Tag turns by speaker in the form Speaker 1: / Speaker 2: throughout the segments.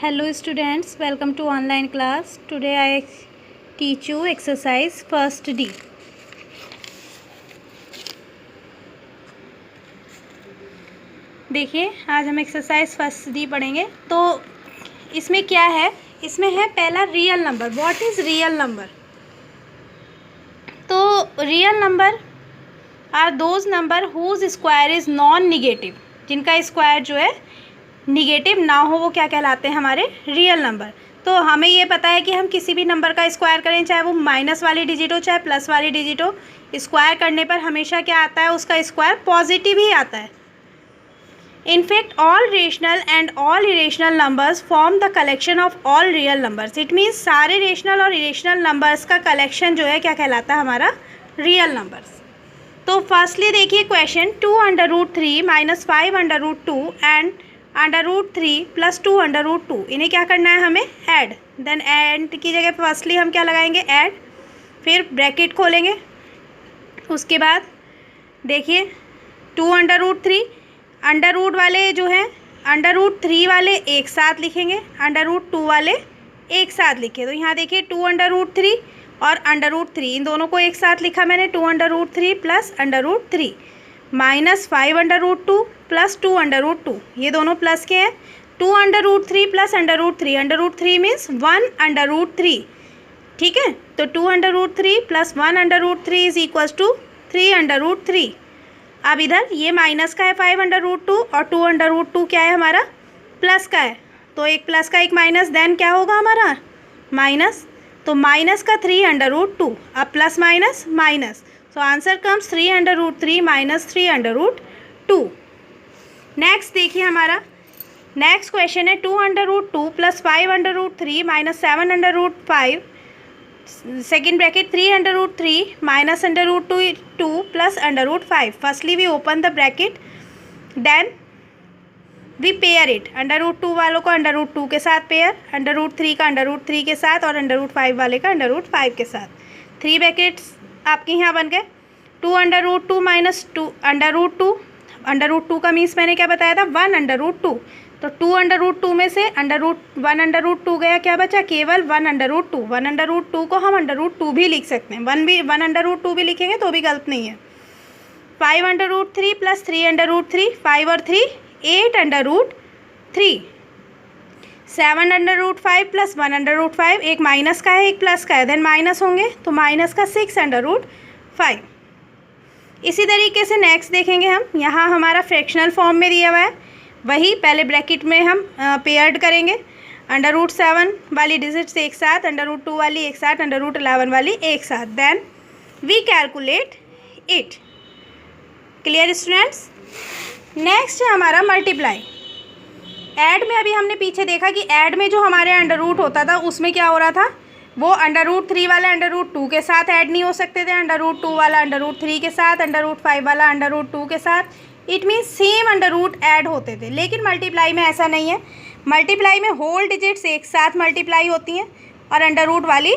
Speaker 1: Hello students, welcome to online class. Today I teach you exercise first D. देखिए आज हम exercise first D पढ़ेंगे। तो इसमें क्या है, इसमें है पहला real number. What is real number? तो real number are those number whose square is non negative. जिनका स्क्वायर जो है निगेटिव ना हो वो क्या कहलाते हैं? हमारे रियल नंबर। तो हमें ये पता है कि हम किसी भी नंबर का स्क्वायर करें, चाहे वो माइनस वाली डिजिट हो चाहे प्लस वाली डिजिट हो, स्क्वायर करने पर हमेशा क्या आता है? उसका स्क्वायर पॉजिटिव ही आता है। In fact all rational and all irrational numbers form the collection of all real numbers. It means सारे रेशनल और इरेशनल नंबर्स का कलेक्शन जो है क्या कहलाता है? हमारा रियल नंबर्स। तो फर्स्टली देखिए क्वेश्चन, 2√3 - 5√2 एंड √3 + 2√2, इन्हें क्या करना है? हमें ऐड। देन ऐड की जगह फर्स्टली हम क्या लगाएंगे? ऐड। फिर ब्रैकेट खोलेंगे। उसके बाद देखिए 2√3 अंडर रूट वाले जो हैं √3 वाले एक साथ लिखेंगे, √2 वाले एक साथ लिखे। तो यहाँ देखिए 2√3 और √3 इन दोनों को एक साथ लिखा मैंने, 2√3 + √3 - 5√2 + 2√2, ये दोनों प्लस के हैं। 2√3 + √3, √3 मीन्स 1√3, ठीक है। तो 2√3 + 1√3 इज इक्वल्स टू 3√3। अब इधर ये माइनस का है 5√2 और 2√2 क्या है? हमारा प्लस का है। तो एक प्लस का एक माइनस, देन क्या होगा हमारा? माइनस। तो माइनस का 3√2, अब plus minus minus, so answer comes 3√3 - 3√2। Next देखिए हमारा नेक्स्ट क्वेश्चन है 2√2 + 5√3 - 7√5, second bracket 3√3 - √2 + √5। Firstly we open the bracket, then we pair it. √2 वालों को √2 के साथ पेयर, √3 का √3 के साथ और √5 वाले का √5 के साथ। 3 ब्रैकेट्स आपके यहाँ बन गए। 2√2 - 2 √2, √2 का मीन्स मैंने क्या बताया था? 1√2। तो 2√2 में से 1√2 गया, क्या बचा? केवल 1√2। 1√2 को हम √2 भी लिख सकते हैं, 1√2 भी लिखेंगे तो भी गलत नहीं है। 5√3 + 3√3, 5 और 3 8√3, 7√5 + 1√5, एक माइनस का है एक प्लस का है, देन माइनस होंगे तो माइनस का 6√5। इसी तरीके से नेक्स्ट देखेंगे हम, यहाँ हमारा फ्रैक्शनल फॉर्म में दिया हुआ है, वही पहले ब्रैकेट में हम पेयर्ड करेंगे। √7 वाली डिजिट्स एक साथ, √2 वाली एक साथ, √11 वाली एक साथ, then we calculate it. Clear students? Next है हमारा मल्टीप्लाई। ऐड में अभी हमने पीछे देखा कि ऐड में जो हमारे अंडर रूट होता था उसमें क्या हो रहा था? वो √3 वाला √2 के साथ ऐड नहीं हो सकते थे, √2 वाला √3 के साथ, √5 वाला √2 के साथ। It means same under add होते थे। लेकिन मल्टीप्लाई में ऐसा नहीं है। मल्टीप्लाई में होल डिजिट्स एक साथ मल्टीप्लाई होती हैं और अंडर वाली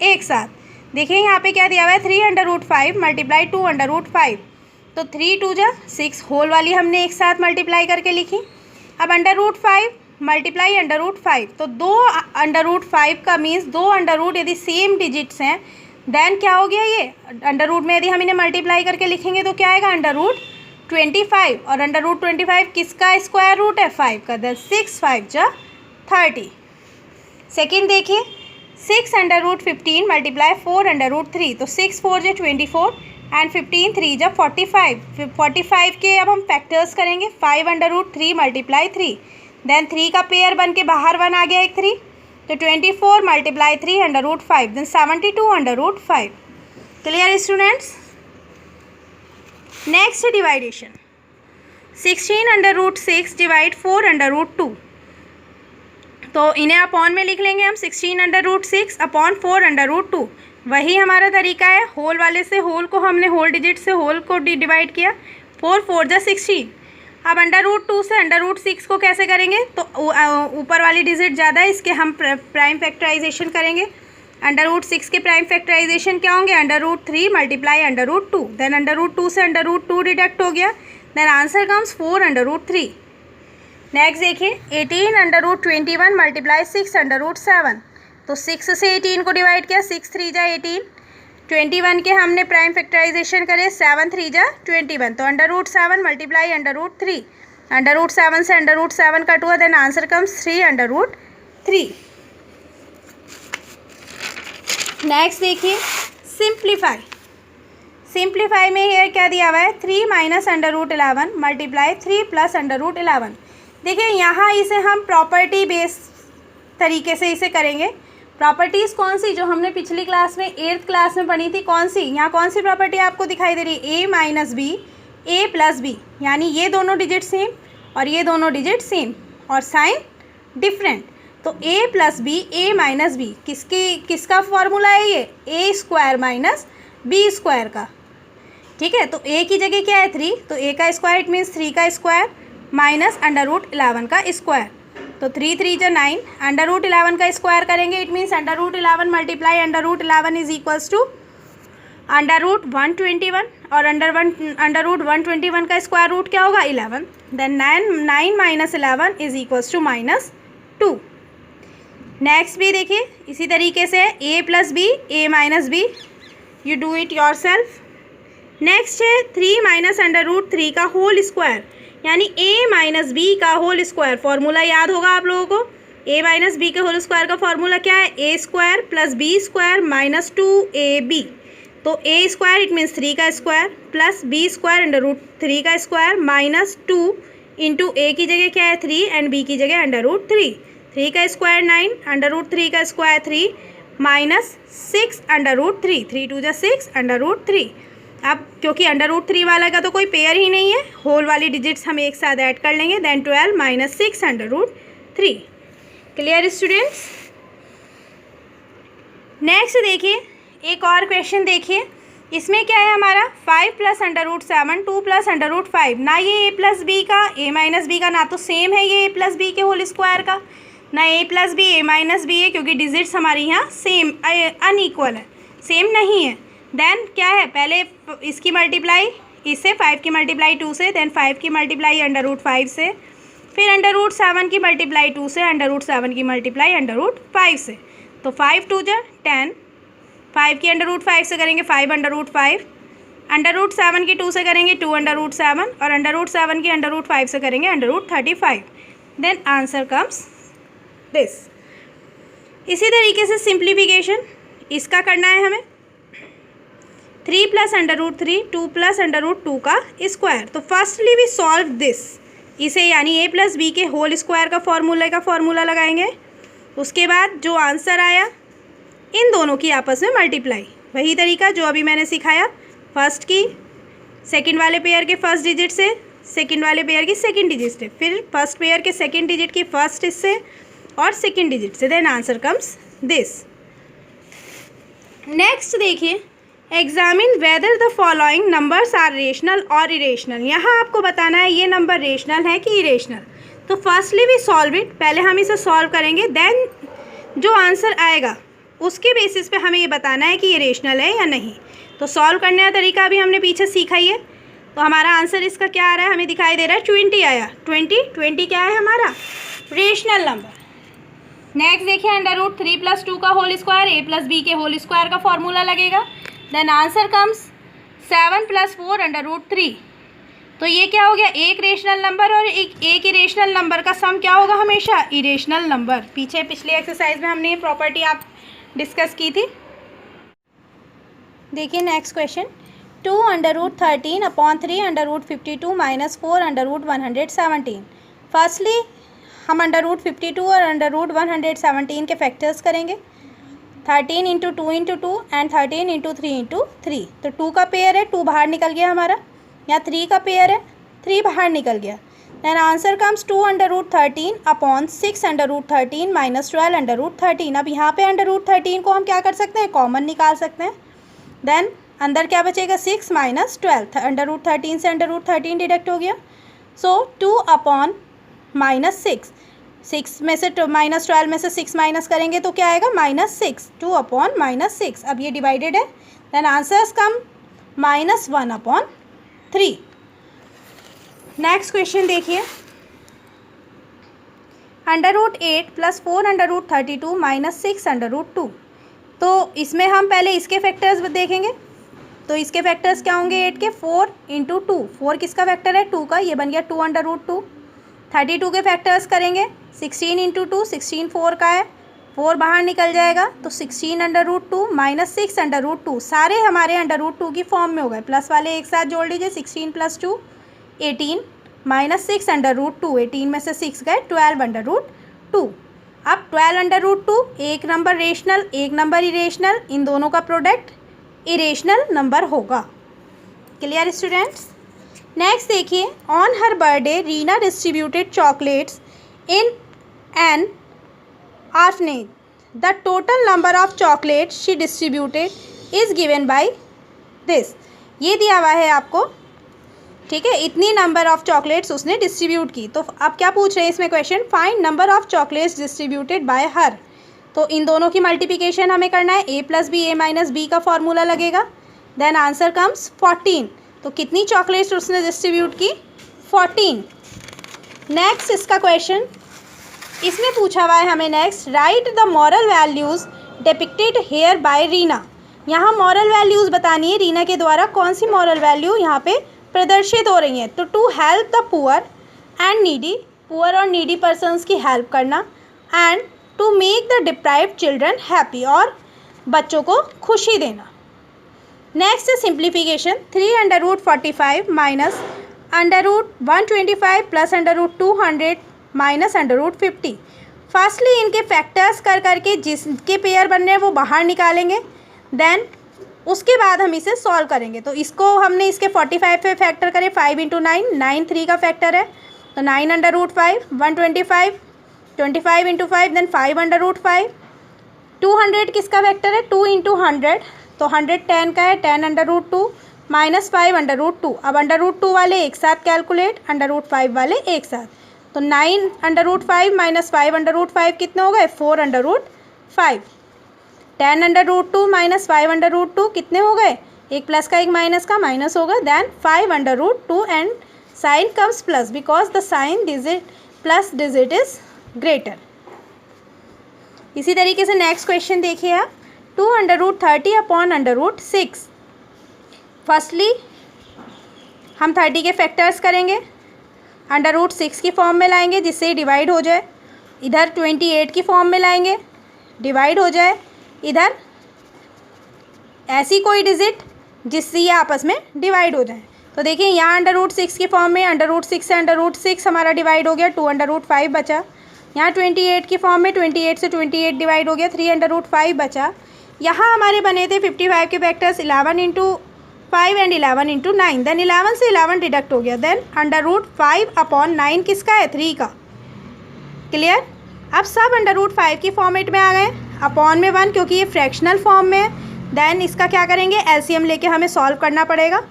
Speaker 1: एक साथ। देखिए यहाँ पे क्या दिया हुआ है? 3√5 × 2√5, तो 3 2 जा 6, होल वाली हमने एक साथ मल्टीप्लाई करके लिखी। अब √5 मल्टीप्लाई √5, तो 2 √5 का मीन्स 2 अंडर यदि सेम डिजिट्स हैं देन क्या हो गया? ये अंडर में यदि हम इन्हें मल्टीप्लाई करके लिखेंगे तो क्या आएगा? √25, और √25 किसका स्क्वायर रूट है? 5 का, देन 6 5 जा 30। सेकेंड देखिए 6 √15 × 4√3, तो 6 4 जा 24 एंड 15 3 जा 45। 45 के अब हम फैक्टर्स करेंगे, 5√3 × 3, देन 3 का पेयर बन के बाहर 1 आ गया, एक 3, तो 24 × 3 √5, then 72 √5। Clear students? Next डिवाइडेशन, 16 √6 divide 4√2, तो इन्हें अपॉन में लिख लेंगे हम, 16 √6 अपॉन 4√2। वही हमारा तरीका है, होल वाले से होल को हमने होल डिजिट से होल को डिवाइड किया, 4 4 जा 16। अब √2 से √6 को कैसे करेंगे? तो ऊपर वाली डिजिट ज़्यादा है, इसके हम प्राइम फैक्टराइजेशन करेंगे। √6 के प्राइम फैक्टराइजेशन क्या होंगे? √3 × √2, देन √2 से √2 डिडक्ट हो गया, देन आंसर कम्स 4√3। नेक्स्ट देखिए 18√21 मल्टीप्लाई 6√7। तो 6 से 18 को डिवाइड किया, 6 3 जा 18, 21 के हमने प्राइम फैक्टराइजेशन करे, 7 3 जा 21, तो √7 मल्टीप्लाई √3, √7 से √7 कट हुआ, देन आंसर कम्स 3√3। नेक्स्ट देखिए सिंप्लीफाई। सिंप्लीफाई में ये क्या दिया हुआ है, 3 माइनस √11 मल्टीप्लाई 3 प्लस √11। देखिए यहाँ इसे हम प्रॉपर्टी बेस तरीके से इसे करेंगे। प्रॉपर्टीज़ कौन सी जो हमने पिछली क्लास में 8th क्लास में पढ़ी थी, कौन सी, यहाँ कौन सी प्रॉपर्टी आपको दिखाई दे रही है, a minus B A plus B, यानी ये दोनों डिजिट सेम और ये दोनों डिजिट सेम और साइन डिफरेंट। तो a plus B A minus B किसका फॉर्मूला है, ये A square minus B square का। ठीक है, तो a की जगह क्या है 3, तो a का स्क्वायर इट मीन्स 3 का स्क्वायर माइनस √11 का स्क्वायर, तो 3 3 जो 9, √11 का स्क्वायर करेंगे it means √11 multiply √11 is equals to √121 और √121 का स्क्वायर रूट क्या होगा 11, then 9 minus 11 is equals to -2। Next भी देखिए इसी तरीके से a plus B A minus B, you do it yourself. Next है 3 माइनस √3 का होल स्क्वायर, यानी a माइनस बी का होल स्क्वायर। फॉर्मूला याद होगा आप लोगों को, a माइनस बी के होल स्क्वायर का फॉर्मूला क्या है, a square plus B square minus 2ab। तो a स्क्वायर इट मीन्स 3 का स्क्वायर प्लस b स्क्वायर √3 का स्क्वायर माइनस 2 इंटू a की जगह क्या है 3 एंड b की जगह √3, 3 का स्क्वायर 9, √3 का स्क्वायर 3 माइनस 6 √3, 3 2 जा 6 √3। अब क्योंकि √3 वाला का तो कोई पेयर ही नहीं है, होल वाली डिजिट्स हम एक साथ ऐड कर लेंगे, then 12 minus 6 √3। Clear students. Next देखिए एक और क्वेश्चन देखिए, इसमें क्या है हमारा 5 प्लस √7 2 प्लस √5। ना ये a प्लस बी का a माइनस बी का ना तो सेम है ये a प्लस बी के होल स्क्वायर का, ना a plus B a minus B है, क्योंकि डिजिट्स हमारी यहाँ सेम अनइक्वल है, सेम नहीं है। देन क्या है, पहले इसकी मल्टीप्लाई इससे, 5 की मल्टीप्लाई 2 से, देन 5 की मल्टीप्लाई √5 से, फिर √7 की मल्टीप्लाई 2 से, √7 की मल्टीप्लाई √5 से। तो 5 2 जा 10, 5 की √5 से करेंगे 5 √5, √7 की 2 से करेंगे 2 √7 और √7 की √5 से करेंगे √35। Then answer comes this. इसी तरीके से सिंप्लीफिकेशन इसका करना है हमें, 3 प्लस √3 2 प्लस √2 का स्क्वायर। तो फर्स्टली वी सॉल्व दिस, इसे यानी a प्लस बी के होल स्क्वायर का फॉर्मूला लगाएंगे। उसके बाद जो आंसर आया इन दोनों की आपस में मल्टीप्लाई, वही तरीका जो अभी मैंने सिखाया, फर्स्ट की सेकंड वाले पेयर के फर्स्ट डिजिट से, सेकंड वाले पेयर की सेकंड डिजिट से, फिर फर्स्ट पेयर के सेकंड डिजिट की फर्स्ट इससे और सेकंड डिजिट से, then answer comes this. Next देखिए examine whether the following numbers are rational और इरेशनल। यहाँ आपको बताना है ये नंबर रेशनल है कि इरेशनल। तो फर्स्टली वी सॉल्व इट, पहले हम इसे सॉल्व करेंगे, देन जो आंसर आएगा उसके बेसिस पे हमें ये बताना है कि ये रेशनल है या नहीं। तो सॉल्व करने का तरीका अभी हमने पीछे सीखा ही है। तो हमारा आंसर इसका क्या आ रहा है, हमें दिखाई दे रहा है 20 आया, 20 क्या है हमारा रेशनल नंबर। नेक्स्ट देखिए √3 प्लस 2 का whole square a plus B के होल स्क्वायर का फॉर्मूला लगेगा, देन आंसर कम्स 7 प्लस 4 √3। तो ये क्या हो गया, एक रेशनल नंबर और एक इरेशनल नंबर का सम क्या होगा हमेशा इरेशनल नंबर। पीछे पिछले एक्सरसाइज में हमने ये प्रॉपर्टी आप डिस्कस की थी। देखिए next question, 2 √13 upon 3 √52 minus 4 √117। Firstly हम √52 और √117 के फैक्टर्स करेंगे, 13 × 2 × 2 एंड 13 × 3 × 3। तो 2 का पेयर है, 2 बाहर निकल गया हमारा, या 3 का पेयर है, 3 बाहर निकल गया। Then answer comes 2 √13 upon 6 √13 minus 12 √13। अब यहाँ पे √13 को हम क्या कर सकते हैं, कॉमन निकाल सकते हैं। देन अंदर क्या बचेगा 6 माइनस 12, √13 से √13 डिडक्ट हो गया। सो 2 अपॉन -6, 6 में से -12 में से 6 माइनस करेंगे तो क्या आएगा -6, 2 अपॉन -6। अब ये डिवाइडेड है, देन आंसर्स कम -1/3। नेक्स्ट क्वेश्चन देखिए, √8 + 4√32 - 6√2। तो इसमें हम पहले इसके फैक्टर्स देखेंगे। तो इसके फैक्टर्स क्या होंगे 8 के? 4 × 2, 4 किसका फैक्टर है? 2 का, ये बन गया 2√2। 32 के फैक्टर्स करेंगे 16 × 2, 16 4 का है, 4 बाहर निकल जाएगा तो 16√2 - 6√2, सारे हमारे √2 की फॉर्म में हो गए। प्लस वाले एक साथ जोड़ लीजिए, 16 + 2 18 - 6√2, 18 में से 6 गए 12√2। अब 12√2, एक नंबर रेशनल एक नंबर इरेशनल, इन दोनों का प्रोडक्ट इरेशनल नंबर होगा। Clear students? नेक्स्ट देखिए, on her birthday Reena distributed chocolates in an orphanage. The total number of chocolates she distributed is given by this. ये दिया हुआ है आपको, ठीक है, इतनी नंबर ऑफ चॉकलेट्स उसने डिस्ट्रीब्यूट की। तो अब क्या पूछ रहे हैं इसमें question, find number of chocolates distributed by हर। तो इन दोनों की मल्टीप्लिकेशन हमें करना है, a + b a - b का फॉर्मूला लगेगा। Then answer comes 14। तो कितनी चॉकलेट्स उसने डिस्ट्रीब्यूट की? 14। नेक्स्ट इसका क्वेश्चन, इसमें पूछा हुआ है हमें next, right the moral values depicted here by Reena. यहाँ मॉरल वैल्यूज़ बतानी है, रीना के द्वारा कौन सी मॉरल वैल्यू यहाँ पे प्रदर्शित हो रही हैं। तो to help the poor and needy, poor और नीडी पर्सनस की हेल्प करना, and to make the deprived children happy, और बच्चों को खुशी देना। नेक्स्ट है सिंप्लीफिकेशन, 3√45 - √125 + √200 - √50। फर्स्टली इनके फैक्टर्स कर करके जिसके पेयर बन रहे हैं वो बाहर निकालेंगे, देन उसके बाद हम इसे सॉल्व करेंगे। तो इसको हमने इसके 45 पे फैक्टर करे, 5 × 9, 9 3 का फैक्टर है, तो 9√5, 125, 25 × 5, देन 5√5, 200 किसका फैक्टर है? 2 × 100, तो 100 10 का है, 10√2 - 5√2। अब √2 वाले एक साथ कैलकुलेट, √5 वाले एक साथ, तो 9√5 - 5√5 कितने हो गए? 4√5। 10√2 - 5√2 कितने हो गए? एक प्लस का एक माइनस का, माइनस होगा, then 5√2 and sign comes plus because the sign digit plus digit is greater. इसी तरीके से नेक्स्ट क्वेश्चन देखिए आप, 230 अपॉन √6। फर्स्टली हम 30 के फैक्टर्स करेंगे, √6 की फॉर्म में लाएंगे जिससे डिवाइड हो जाए, इधर 28 की फॉर्म में लाएंगे, डिवाइड हो जाए, इधर ऐसी कोई डिजिट जिससे ये आपस में डिवाइड हो जाए। तो देखिए यहाँ √6 की फॉर्म में √6 से √6 हमारा डिवाइड हो गया, 2√5 बचा। यहाँ 28 की फॉर्म में 28 से 28 डिवाइड हो गया, 3√5 बचा। यहाँ हमारे बने थे 55 के फैक्टर्स 11 × 5 एंड 11 × 9, देन 11 से 11 डिडक्ट हो गया, देन √5 अपॉन 9 किसका है? 3 का। क्लियर? अब सब √5 की फॉर्मेट में आ गए, अपॉन में 1 क्योंकि ये फ्रैक्शनल फॉर्म में है। देन इसका क्या करेंगे? एलसीएम लेके हमें सॉल्व करना पड़ेगा।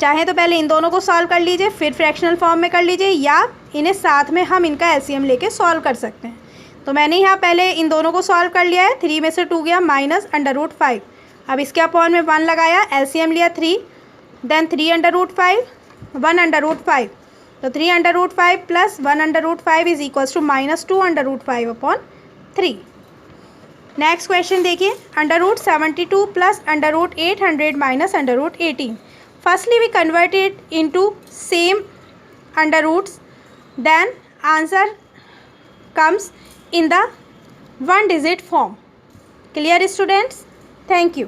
Speaker 1: चाहे तो पहले इन दोनों को सॉल्व कर लीजिए, फिर फ्रैक्शनल फॉर्म में कर लीजिए, या इन्हें साथ में हम इनका एलसीएम लेके सॉल्व कर सकते हैं। तो मैंने यहाँ पहले इन दोनों को सॉल्व कर लिया है, 3 में से 2 गया माइनस √5। अब इसके अपॉन में 1 लगाया, एलसीएम लिया 3, देन 3√5 1/5, तो 3√5 + 1/5 is equals to -2√5 upon 3। Next question देखिए, √72 + √800 - √18। Firstly we converted into same under roots, then answer comes in the 1 digit form. Clear students? Thank you.